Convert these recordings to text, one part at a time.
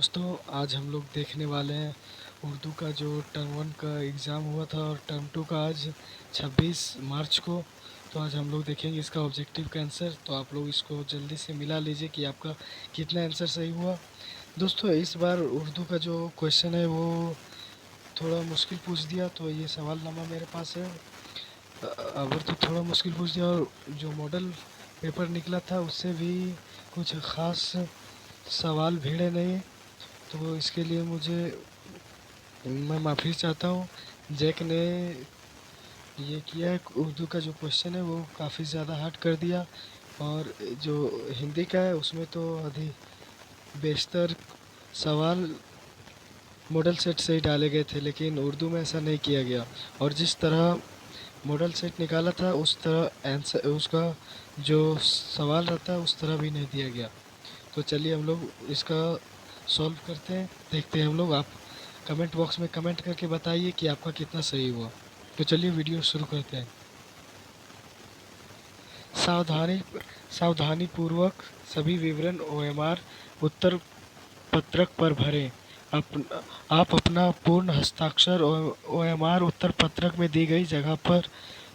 दोस्तों, आज हम लोग देखने वाले हैं उर्दू का जो टर्म 1 का एग्ज़ाम हुआ था और टर्म 2 का आज 26 मार्च को। तो आज हम लोग देखेंगे इसका ऑब्जेक्टिव का आंसर। तो आप लोग इसको जल्दी से मिला लीजिए कि आपका कितना आंसर सही हुआ। दोस्तों, इस बार उर्दू का जो क्वेश्चन है वो थोड़ा मुश्किल पूछ दिया, तो ये सवालनामा मेरे पास है। अगर तो थोड़ा मुश्किल पूछ दिया, और जो मॉडल पेपर निकला था उससे भी कुछ ख़ास सवाल भिड़े नहीं। तो इसके लिए मैं माफ़ी चाहता हूँ। जैक ने ये किया है, उर्दू का जो क्वेश्चन है वो काफ़ी ज़्यादा हार्ड कर दिया, और जो हिंदी का है उसमें तो बेशतर सवाल मॉडल सेट से ही डाले गए थे, लेकिन उर्दू में ऐसा नहीं किया गया। और जिस तरह मॉडल सेट निकाला था उस तरह आंसर, उसका जो सवाल रहता है उस तरह भी नहीं दिया गया। तो चलिए हम लोग इसका सॉल्व करते हैं, देखते हैं हम लोग। आप कमेंट बॉक्स में कमेंट करके बताइए कि आपका कितना सही हुआ। तो चलिए वीडियो शुरू करते हैं। सावधानी सावधानी पूर्वक सभी विवरण ओएमआर उत्तर पत्रक पर भरें। आप अपना पूर्ण हस्ताक्षर ओएमआर उत्तर पत्रक में दी गई जगह पर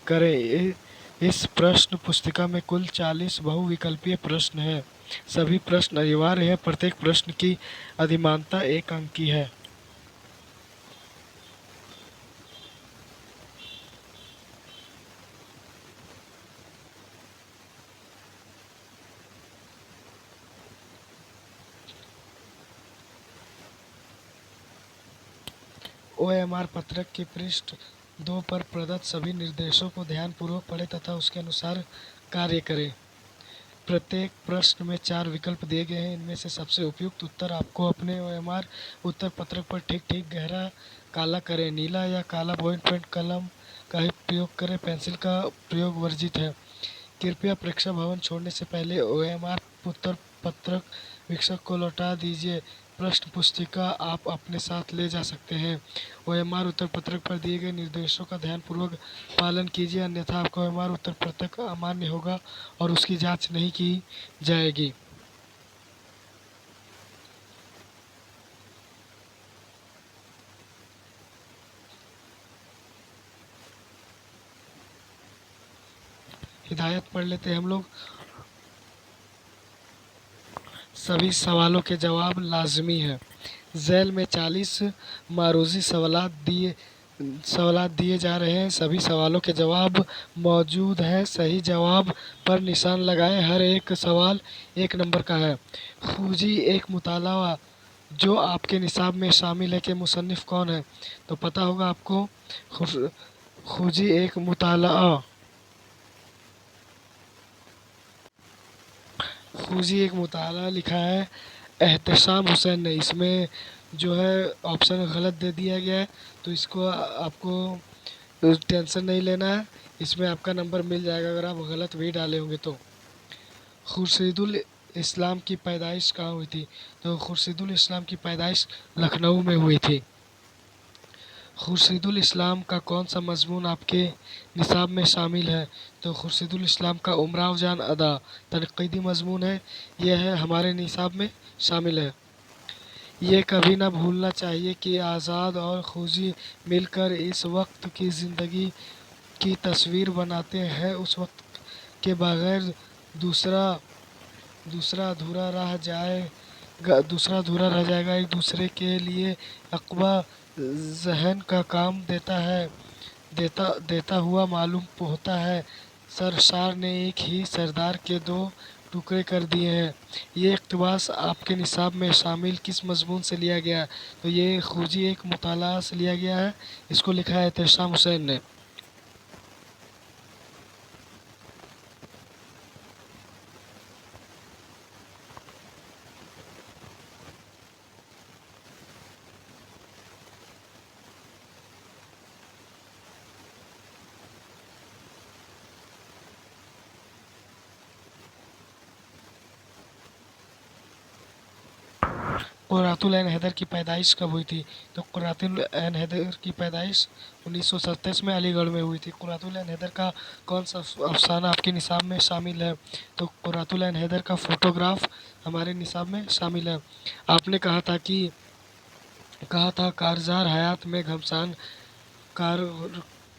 करें। इस प्रश्न पुस्तिका में कुल 40 बहुविकल्पीय प्रश्न हैं। सभी प्रश्न अनिवार्य हैं। प्रत्येक प्रश्न की अधिमानता 1 अंक की है। ओएमआर पत्रक के पृष्ठ 2 पर प्रदत्त सभी निर्देशों को ध्यानपूर्वक पढ़ें तथा उसके अनुसार कार्य करें। प्रत्येक प्रश्न में 4 विकल्प दिए गए हैं। इनमें से सबसे उपयुक्त उत्तर आपको अपने ओएमआर उत्तर पत्रक पर ठीक ठीक गहरा काला करें। नीला या काला बॉइंट पेन कलम का ही प्रयोग करें, पेंसिल का प्रयोग वर्जित है। कृपया परीक्षा भवन छोड़ने से पहले ओएमआर उत्तर पत्रक शिक्षक को लौटा दीजिए। प्रश्न पुस्तिका आप अपने साथ ले जा सकते हैं। ओएमआर उत्तर पत्रक पर दिए गए निर्देशों का ध्यानपूर्वक पालन कीजिए, अन्यथा आपका ओएमआर उत्तर पत्रक अमान्य होगा और उसकी जांच नहीं की जाएगी। हिदायत पढ़ लेते हैं हम लोग। सभी सवालों के जवाब लाजमी हैं। झैल में 40 मारूजी सवालात दिए जा रहे हैं। सभी सवालों के जवाब मौजूद हैं। सही जवाब पर निशान लगाएं। हर एक सवाल 1 नंबर का है। खूजी एक मुताला जो आपके निसाब में शामिल है कि मुसन्निफ कौन है? तो पता होगा आपको। खूजी एक मुताला खूजी एक मुताला लिखा है एहतशाम हुसैन ने। इसमें जो है ऑप्शन गलत दे दिया गया है, तो इसको आपको टेंशन नहीं लेना है। इसमें आपका नंबर मिल जाएगा अगर आप गलत भी डाले होंगे तो। खुर्शीदुल इस्लाम की पैदाइश कहाँ हुई थी? तो खुर्शीदुल इस्लाम की पैदाइश लखनऊ में हुई थी। खुर्शीदुल इस्लाम का कौन सा मजमून आपके निसाब में शामिल है? तो खुर्शीदुल इस्लाम का उमराव जान अदा तनक़ीदी मजमून है। यह है हमारे निसाब में शामिल है। ये कभी ना भूलना चाहिए कि आज़ाद और खूजी मिलकर इस वक्त की ज़िंदगी की तस्वीर बनाते हैं। उस वक्त के बगैर दूसरा दूसरा अधूरा रह जाएगा। एक दूसरे के लिए अक़बा ज़हन का काम देता हुआ मालूम होता है। सरशार ने एक ही सरदार के 2 टुकड़े कर दिए हैं। ये इक़्तिबास आपके निसाब में शामिल किस मज़मून से लिया गया है? तो ये खूजी एक मुताला से लिया गया है। इसको लिखा है एहतशाम हुसैन ने। कुरातुल एन हैदर की पैदाइश कब हुई थी? तो कुरातुल एन हैदर की पैदाइश 1927 में अलीगढ़ में हुई थी। कुरातुल एन हैदर का कौन सा अफसाना आपके निसाब में शामिल है? तो कुरातुल एन हैदर का फोटोग्राफ हमारे निसाब में शामिल है। आपने कहा था कारजार हयात में घमसान कार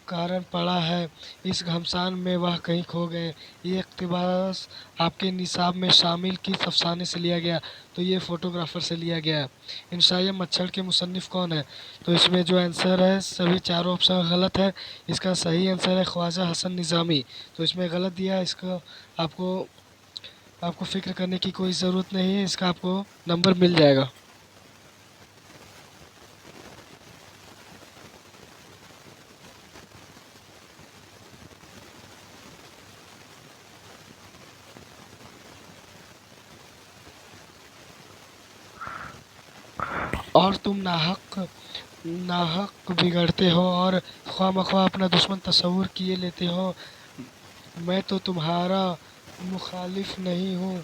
कारण पड़ा है, इस घमसान में वह कहीं खो गए। ये इक़्तिबास आपके निसाब में शामिल किस अफसाने से लिया गया? तो ये फ़ोटोग्राफ़र से लिया गया है। इंशाए मच्छर के मुसन्निफ़ कौन है? तो इसमें जो आंसर है सभी चारों ऑप्शन गलत है। इसका सही आंसर है ख्वाजा हसन निज़ामी। तो इसमें गलत दिया है। इसका आपको आपको फ़िक्र करने की कोई ज़रूरत नहीं है, इसका आपको नंबर मिल जाएगा। और तुम नाहक नाहक बिगड़ते हो और ख्वामख्वा अपना दुश्मन तस्वुर किए लेते हो। मैं तो तुम्हारा मुखालिफ नहीं हूँ।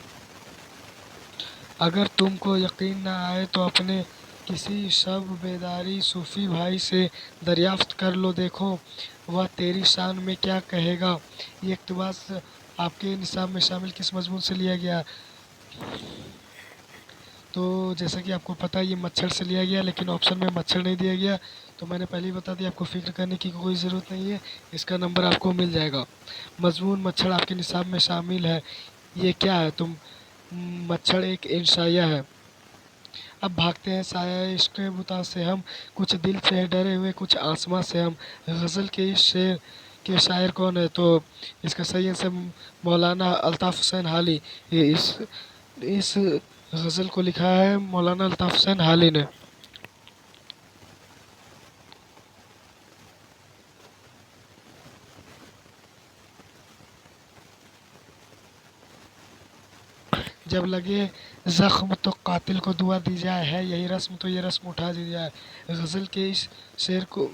अगर तुमको यकीन न आए तो अपने किसी शब बेदारी सूफ़ी भाई से दरियाफ्त कर लो, देखो वह तेरी शान में क्या कहेगा। ये इक़्तिबास आपके निसाब में शामिल किस मज़मून से लिया गया? तो जैसा कि आपको पता है ये मच्छर से लिया गया, लेकिन ऑप्शन में मच्छर नहीं दिया गया। तो मैंने पहले ही बता दिया, आपको फ़िक्र करने की कोई ज़रूरत नहीं है, इसका नंबर आपको मिल जाएगा। मज़मून मच्छर आपके निसाब में शामिल है। ये क्या है? तुम मच्छर एक इंशाया है। अब भागते हैं साया इश्क़ बुता से हम, कुछ दिल से डरे हुए कुछ आसमां से हम। गज़ल के इस शेर के शायर कौन है? तो इसका सही आंसर मौलाना अल्ताफ़ हुसैन हाली। ये इस गज़ल को लिखा है मौलाना अल्ताफ़ हुसैन हाली ने। जब लगे ज़ख्म तो कातिल को दुआ दी जाए, है यही रस्म तो ये रस्म उठा दी जाए। शेर को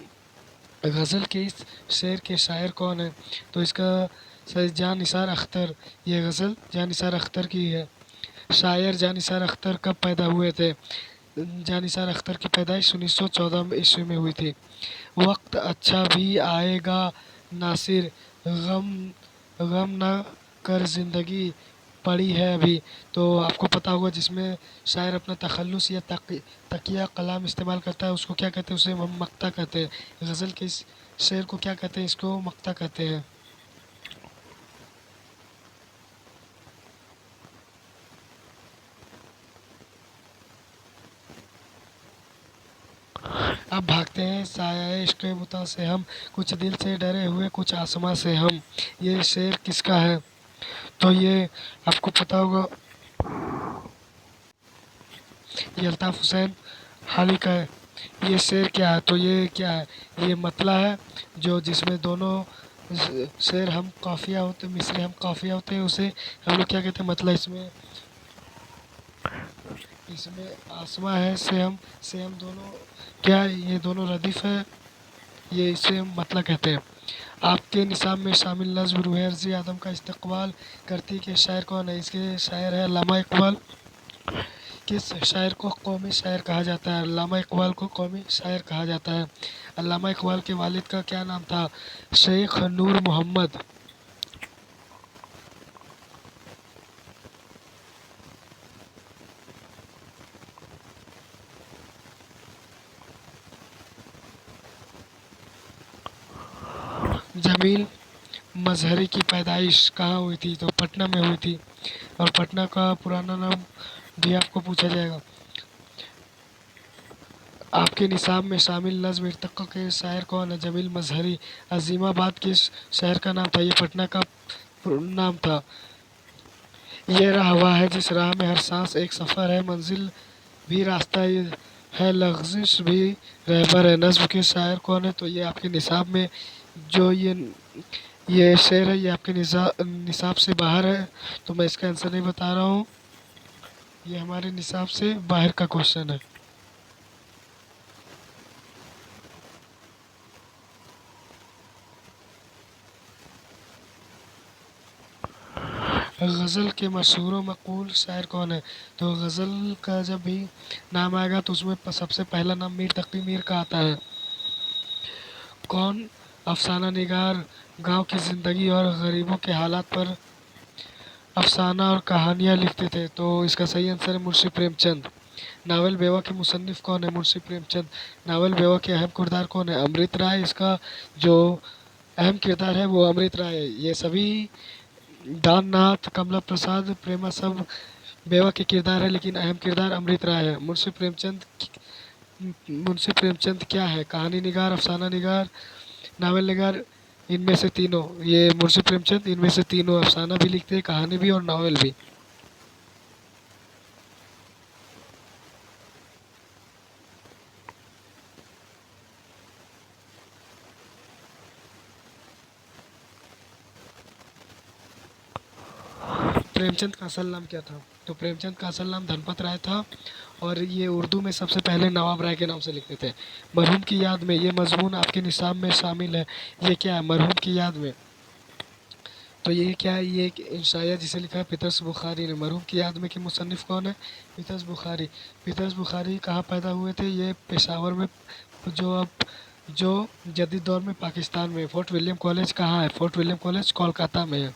गज़ल के इस शेर के शायर कौन है? तो इसका सही जान निसार अख्तर। ये गज़ल जान निसार अख्तर की है। शायर जान निसार अख्तर कब पैदा हुए थे? जान निसार अख्तर की पैदाइश 1914 ईस्वी में हुई थी। वक्त अच्छा भी आएगा नासिर, गम गम ना कर ज़िंदगी पड़ी है अभी। तो आपको पता होगा जिसमें शायर अपना तखल्लुस या तकिया कलाम इस्तेमाल करता है उसको क्या कहते हैं? उसे हम मक्ता कहते हैं। गज़ल के इस शेर को क्या कहते हैं? इसको मक्ता कहते हैं। अब भागते हैं साया इश्क़ बुता से हम, कुछ दिल से डरे हुए कुछ आसमां से हम। ये शेर किसका है? तो ये आपको पता होगा, ये अल्ताफ़ हुसैन हाली का है। ये शेर क्या है? तो ये क्या है? ये मतला है, जो जिसमें दोनों शेर हम काफ़िया होते, मिसरे हम काफ़िया होते हैं, उसे हम लोग क्या कहते हैं? मतला। इसमें आसमां है, से हम दोनों क्या है? ये दोनों रदीफ़ है, ये इसे हम मतला कहते हैं। आपके निसाब में शामिल नज़्म रूह अर्ज़ी आदम का इस्तक़बाल करती के शायर कौन है? इसके शायर है अल्लामा इकबाल। किस शायर को कौमी शायर कहा जाता है? अल्लामा इकबाल को कौमी शायर कहा जाता है। अल्लामा इकबाल के वालिद का क्या नाम था? शेख नूर मोहम्मद। जमील मजहरी की पैदाइश कहाँ हुई थी? तो पटना में हुई थी। और पटना का पुराना नाम भी आपको पूछा जाएगा। आपके निसाब में शामिल नज़्म इर्तिक़ा के शायर कौन है? जमील मजहरी। अज़ीमाबाद किस शहर का नाम था? ये पटना का नाम था। ये राह वह है जिस राह में हर सांस एक सफ़र है, मंजिल भी रास्ता है, लग़्ज़िश भी रहबर है। नज़्म के शायर कौन है? तो ये आपके निसाब में जो ये शेर है, ये आपके निसाब से बाहर है, तो मैं इसका आंसर नहीं बता रहा हूँ। ये हमारे निसाब से बाहर का क्वेश्चन है। गज़ल के मशहूर व मकबूल शायर कौन है? तो गज़ल का जब भी नाम आएगा तो उसमें सबसे पहला नाम मीर तक़ी मीर का आता है। कौन अफसाना निगार गांव की ज़िंदगी और गरीबों के हालात पर अफसाना और कहानियाँ लिखते थे? तो इसका सही आंसर है मुंशी प्रेमचंद। नावल बेवा के मुसन्निफ़ कौन है? मुंशी प्रेमचंद। नावल बेवा के अहम किरदार कौन है? अमृत राय। इसका जो अहम किरदार है वो अमृत राय है। ये सभी दाननाथ, कमला प्रसाद, प्रेमा सब बेवा के किरदार है, लेकिन अहम किरदार अमृत राय है। मुंशी प्रेमचंद क्या है? कहानी निगार, अफसाना निगार, नावल निगार, इनमें से तीनों। ये मुंशी प्रेमचंद इनमें से तीनों, अफसाना भी लिखते हैं, कहानी भी और नावल भी। प्रेमचंद का असल नाम क्या था? तो प्रेमचंद का असल नाम धनपत राय था, और ये उर्दू में सबसे पहले नवाब राय के नाम से लिखते थे। मरहूम की याद में, ये मजमून आपके निसाब में शामिल है। ये क्या है? मरहूम की याद में। तो ये क्या है? ये एक इंशाया जिसे लिखा है पितरस बुखारी ने। मरहूम की याद में के मुसन्निफ़ कौन है? पितरस बुखारी। पितरस बुखारी कहाँ पैदा हुए थे? ये पेशावर में, जो अब जो जदीद दौर में पाकिस्तान में। फोर्ट विलियम कॉलेज कहाँ है? फोर्ट विलियम कॉलेज कोलकाता में है।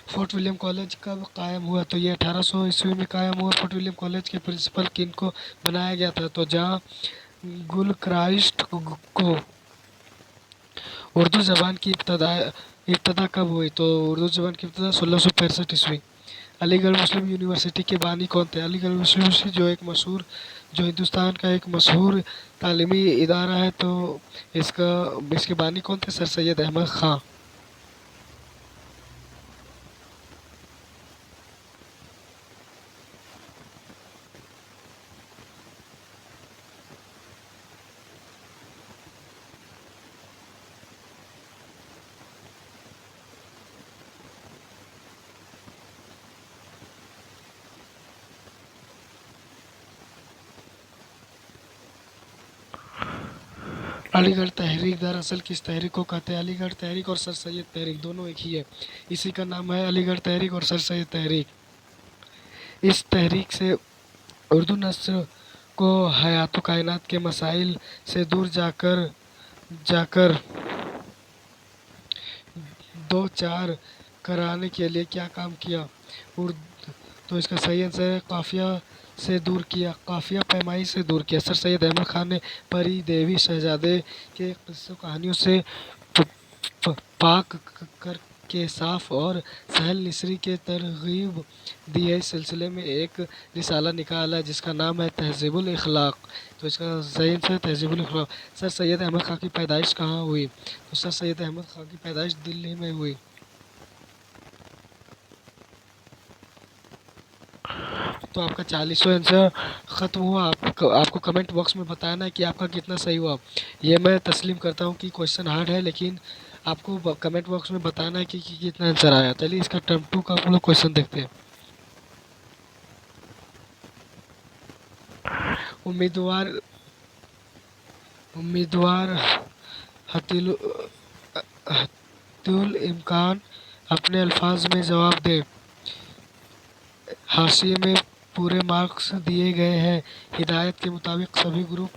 फोर्ट विलियम कॉलेज कब कायम हुआ? तो ये 1800 ईस्वी में कायम हुआ। फोर्ट विलियम कॉलेज के प्रिंसिपल किन को बनाया गया था? तो जहाँ गुल क्राइस्ट को उर्दू ज़बान की इब्तदा कब हुई? तो उर्दू ज़बान की इब्तदा 1665 ईस्वी। अलीगढ़ मुस्लिम यूनिवर्सिटी के बानी कौन थे? अलीगढ़ मुस्लिम यूनिवर्सिटी जो हिंदुस्तान का एक मशहूर तालीमी इदारा है, तो इसके बानी कौन थे? सर सैयद अहमद ख़ां। अलीगढ़ तहरीक दरअसल किस तहरीक को कहते हैं? अलीगढ़ तहरीक और सर सैयद तहरीक दोनों एक ही है। इसी का नाम है अलीगढ़ तहरीक और सर सैयद तहरीक। इस तहरीक से उर्दू नस्र को हयात कायनात के मसाइल से दूर जाकर जाकर दो चार कराने के लिए क्या काम किया? उर्द तो इसका सही आंसर है काफिया से दूर किया, काफिया पैमाई से दूर किया। सर सैयद अहमद खान ने परी देवी शहजादे के किस्सों कहानियों से पाक कर के साफ और सहल निसरी के तरगीब दी है। इस सिलसिले में एक रिसाला निकाला है जिसका नाम है तहज़ीबुल इखलाक। तो इसका सही आंसर है तहज़ीबुल इखलाक। सर सैयद अहमद खां की पैदाइश कहाँ हुई? तो सर सैयद अहमद खां की पैदाइश दिल्ली में हुई। तो आपका 40वां आंसर ख़त्म हुआ। आपको कमेंट बॉक्स में बताना है कि आपका कितना सही हुआ। ये मैं तस्लीम करता हूँ कि क्वेश्चन हार्ड है, लेकिन आपको कमेंट बॉक्स में बताना है कि कितना आंसर आया। चलिए इसका टर्म 2 का हम लोग क्वेश्चन देखते हैं। उम्मीदवार उम्मीदवार हतील हतीउल इम्कान अपने अल्फाज में जवाब दे। हाशिए में पूरे मार्क्स दिए गए हैं। हिदायत के मुताबिक सभी ग्रुप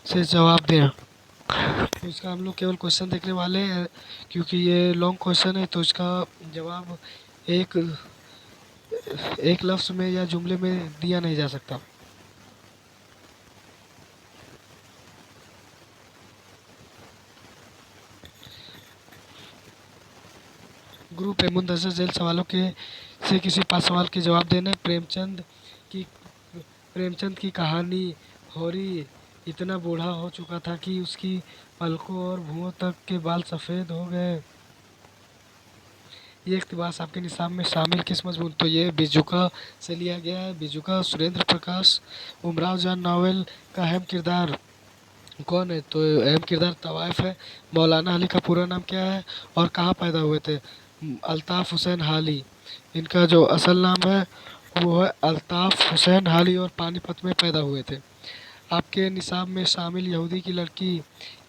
से जवाब दें। तो इसका हम लोग केवल क्वेश्चन देखने वाले हैं, क्योंकि ये लॉन्ग क्वेश्चन है। तो इसका जवाब एक एक लफ्ज़ में या जुमले में दिया नहीं जा सकता। ग्रुप है मुंतज़र झेल सवालों के से किसी 5 सवाल के जवाब देने। की प्रेमचंद की कहानी होरी इतना बूढ़ा हो चुका था कि उसकी पलकों और भुवों तक के बाल सफ़ेद हो गए। ये इक़्तिबास आपके निसाब में शामिल किस मजमून? तो ये बिजुका से लिया गया है। बिजुका सुरेंद्र प्रकाश। उमराव जान नावल का अहम किरदार कौन है? तो अहम किरदार तवाइफ है। मौलाना अली का पूरा नाम क्या है और कहाँ पैदा हुए थे? अल्ताफ़ हुसैन हाली। इनका जो असल नाम है वो है अल्ताफ़ हुसैन हाली और पानीपत में पैदा हुए थे। आपके निसाब में शामिल यहूदी की लड़की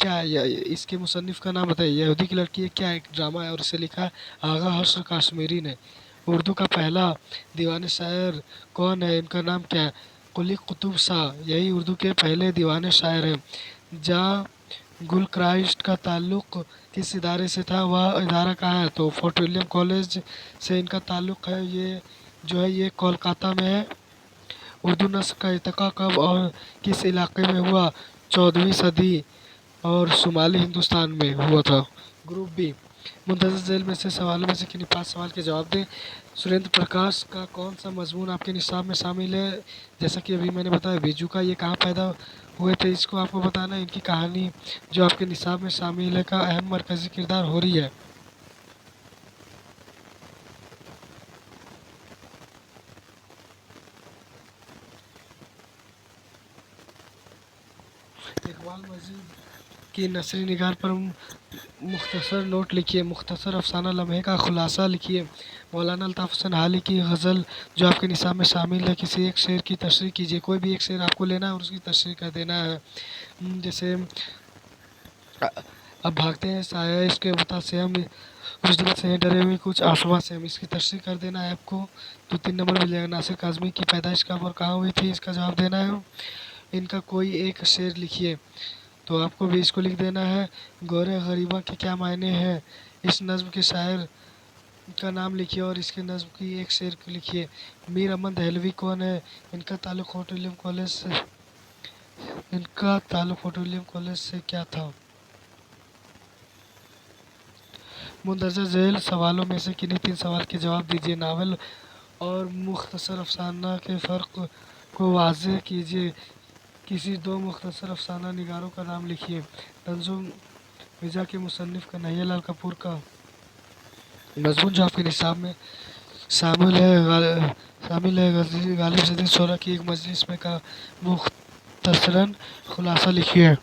क्या है? इसके मुसन्निफ़ का नाम बताइए। यहूदी की लड़की है क्या? एक ड्रामा है और इसे लिखा है आगा हर्ष काश्मीरी ने। उर्दू का पहला दीवान शायर कौन है? इनका नाम क्या है? कुली कुतुब शाह, यही उर्दू के पहले दीवान शायर हैं। जहाँ गुल क्राइस्ट का ताल्लुक़ किस इदारे से था, वह इदारा कहाँ है? तो फोर्ट विलियम कॉलेज से इनका ताल्लुक़ है। ये जो है ये कोलकाता में है। उर्दू नस्ल का इर्तिक़ा कब और किस इलाके में हुआ? 14वीं सदी और शुमाली हिंदुस्तान में हुआ था। ग्रुप बी, मुंतज़र झेल में से सवालों में से किन्हीं 5 सवाल के जवाब दें। सुरेंद्र प्रकाश का कौन सा मजमून आपके निसाब में शामिल है? जैसा कि अभी मैंने बताया बीजू का, ये कहाँ पैदा हुए थे इसको आपको बताना है। इनकी कहानी जो आपके निसाब में शामिल है का अहम मरकज़ी किरदार हो रही है। इकबाल मजीद की नसरी निगार पर मुख्तसर नोट लिखिए। मुख्तसर अफसाना लम्हे का खुलासा लिखिए। मौलाना अल्ताफ़ हुसैन हाली की गज़ल जो आपके निसाब में शामिल है, किसी एक शेर की तशरीह कीजिए। कोई भी एक शेर आपको लेना है और उसकी तशरीह कर देना है। जैसे अब भागते हैं साया इसके बता से हम, कुछ दिल से हैं डरे हुए कुछ आसमां से हम, इसकी तशरीह कर देना है आपको। तो 3 नंबर मिल जाएगा। नासिर काज़मी की पैदाइश कब और कहाँ हुई थी, इसका जवाब देना है। इनका कोई एक शेर लिखिए। तो आपको भी इसको लिख देना है। गोरे गरीबा के क्या मायने हैं, इस नज़्म के शायर का नाम लिखिए और इसके नज़्म की एक शेर को लिखिए। मीर अमन दहलवी कौन है? इनका ताल्लुक़ फोर्ट विलियम कॉलेज से क्या था? मुंदरजा झेल सवालों में से किन्हीं 3 सवाल के जवाब दीजिए। नावल और मुख्तसर अफसाना के फ़र्क को वाज़ेह कीजिए। किसी 2 मुख्तसर अफसाना निगारों का नाम लिखिए। तंजुम मिर्ज़ा के मुसन्निफ़ कन्हैया लाल कपूर का मज़मून जो आपके निसाब में शामिल है गालिब जदीद शोरा की एक मजलिस में का मुख्तसरन खुलासा लिखिए।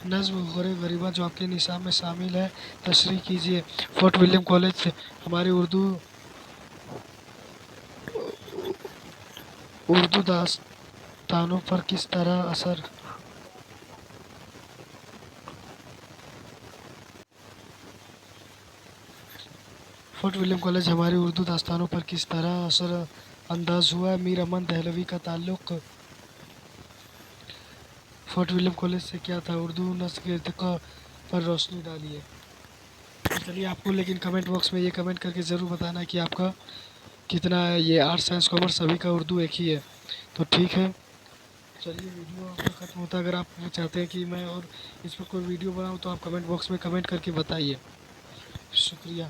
नज़्म गोरे गरीबा जो आपके निसाब में शामिल है, तशरीह कीजिए। फोर्ट विलियम कॉलेज हमारी उर्दू दास्तानों पर किस तरह असर फोर्ट विलियम कॉलेज हमारी उर्दू दास्तानों पर किस तरह असर अंदाज हुआ? मीर अमन दहलवी का ताल्लुक़ फोर्ट विलियम कॉलेज से क्या था? उर्दू नस्ल के इर्तिक़ा पर रोशनी डालिए। चलिए आपको लेकिन कमेंट बॉक्स में ये कमेंट करके ज़रूर बताना कि आपका कितना है। ये आर्ट्स साइंस कॉमर्स सभी का उर्दू एक ही है। तो ठीक है, चलिए वीडियो आपका ख़त्म होता है। अगर आप चाहते हैं कि मैं और इस पर कोई वीडियो बनाऊँ तो आप कमेंट बॉक्स में कमेंट करके बताइए। शुक्रिया।